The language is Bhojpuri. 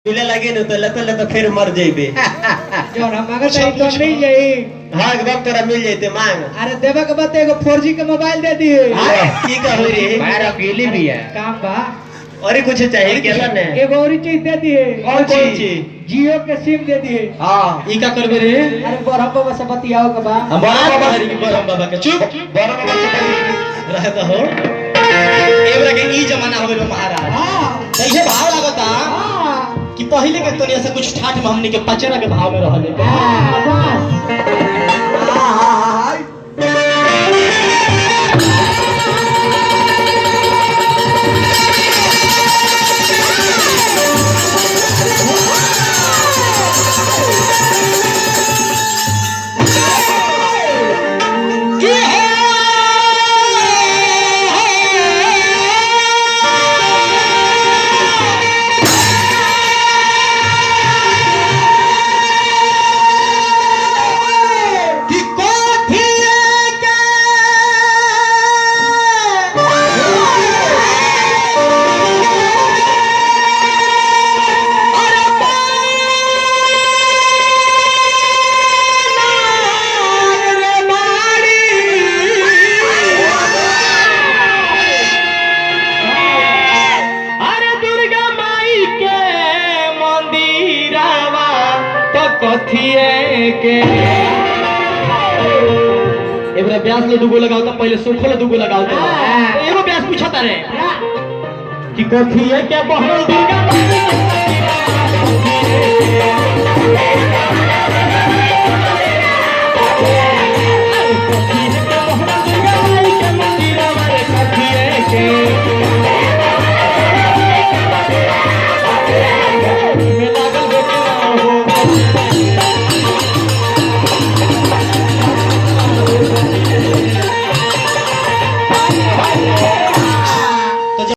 मिले लगे न तो लत फिर मर जेबे। जो हम अगर तो नहीं जाई। हां के वक्त तोरा मिल जइते मांग। अरे देबे के बात एगो 4G के मोबाइल दे दिए। की कहू रे बाहर अकेले भी है काम बा और कुछ चाहिए केला ने एगो और चीज दे दिए। और कौन चीज? जियो के सिम दे दिए। हां ई का करबे रे? अरे बरहम बाबा से बतियाओ के बा। हम बरहम बाबा रे बरहम बाबा के चुप बरहम बाबा से रहता हो। एबरा के ई जमाना हो गइल महाराज। हां कैसे भाव लागता कि पहले के तोनिया से कुछ ठाठ में हमनी के पचरा के भाव में रहले। एबरा ब्यास ले दुगो लगाओ त पहले सुखो ले दुगो लगाओ त एगो ब्यास पूछता रे कि कथी है क्या बहन दुर्गा